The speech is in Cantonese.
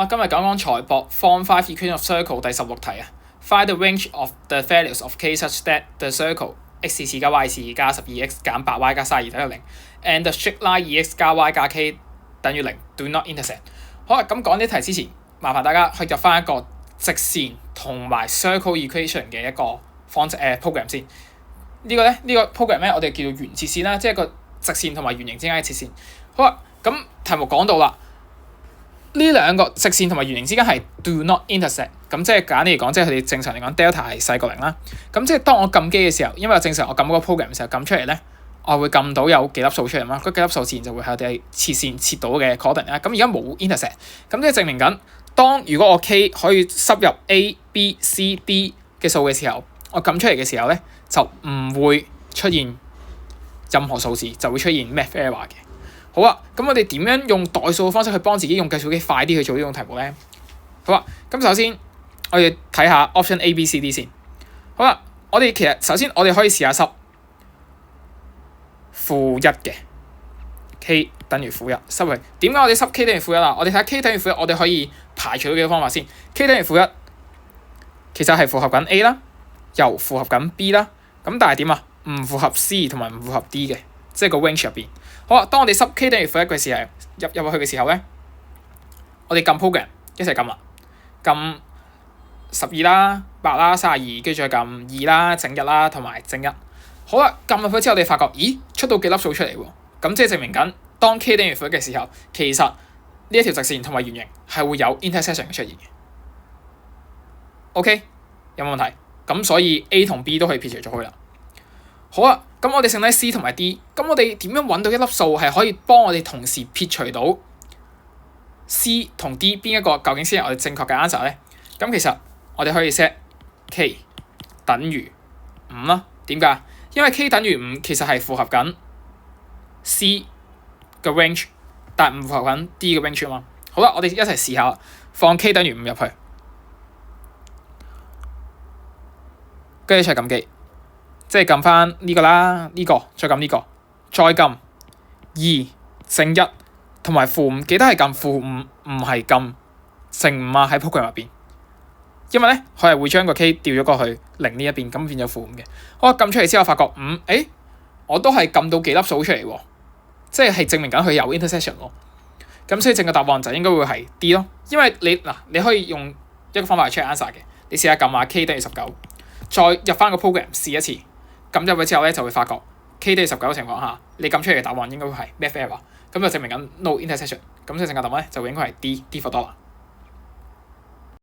我今日講講財博 Form 5 Equation of Circle 第16題啊。Find the range of the values of k such that the circle x 加 y 加12x 減 8y 加32等於0 and the straight line 2x 加 y 加 k 等於0 do not intersect。好啦，咁講呢題之前，麻煩大家去入翻一個直線同埋 circle equation 嘅一個program 先。呢個 program 咧，我哋叫做原切線啦，即係一個直線同埋圓形之間嘅切線。好啦，咁題目講到啦，呢兩個直線同埋圓形之間係 do not intersect。咁即係簡單嚟講，即係佢哋正常嚟講 delta 係細過0啦。咁即係當我撳機嘅時候，因為正常我撳嗰個 program 嘅時候撳出嚟咧，我會撳到有幾粒數出嚟嘛。嗰幾粒數自然就會係我哋切線切到嘅 coordinate 啦。咁而家冇 intersect， 咁即係證明緊，如果我 k 可以塞入 a、b、c、d 嘅數嘅時候，我撳出嚟嘅時候咧，就唔會出現任何數字，就會出現 math error 嘅。好啊，咁我哋點樣用代數嘅方式去幫自己用計數機快啲去做呢種題目咧？好啊，咁首先我哋睇下 option A、B、C、D 先。好啦，我哋其實首先我哋可以試下塞-1嘅 k 等於-1，塞去。點解我哋塞 k 等於-1啊？我哋睇下 k 等於-1，我哋可以排除到幾個方法先。k 等於-1，其實係符合緊 A 啦，又符合緊 B 啦。咁但係點啊？唔符合 C 同埋唔符合 D 嘅，即係個 range 入邊。好啊，當我哋塞 k 等於-1嘅時候，入去嘅時候咧，我哋撳 program 一齊撳啦，撳12啦、8啦、32，跟住再撳2啦、整1啦同埋整1。好啦，撳入去之後，我哋發覺，咦，出到幾粒數出嚟喎？咁即係證明緊，當 k 等於-1嘅時候，其實呢一條直線同埋圓形係會有 intersection 嘅出現嘅。OK， 有冇問題？咁所以 A 同 B 都可以撇除咗佢啦。好啊，咁我哋剩低 C 同埋 D， 咁我哋點樣揾到一粒數係可以幫我哋同時撇除到 C 同 D 邊一個究竟先係我哋正確嘅 answer 咧？咁其實我哋可以 set k 等於5啦。點解？因為 k 等於5其實係符合緊 C 嘅 range， 但係唔符合緊 D 嘅 range 啊嘛。好啦，我哋一齊試下，放 k 等於5入去，跟住一齊撳機。即係撳翻呢個啦，呢個再撳呢個，再撳2正1同埋-5，記得係撳-5，唔係撳正5啊！喺 program 入邊，因為咧佢係會將個 k 調咗過去0呢一邊，咁變咗-5嘅。好，撳出嚟之後發覺5，我都係撳到幾粒數出嚟喎，即係證明緊佢有 intersection 喎。咁所以正確答案就應該會係 D 咯，因為你可以用一個方法嚟 check answer 嘅，你試下撳下 k 等於19，再入翻個 program 試一次。撳入去之後咧，就會發覺 k 等於19嘅情況下，你撳出嚟嘅答案應該會係 math error，咁就證明緊 no intersection，咁所以正確答案咧就應該係 D for dollar。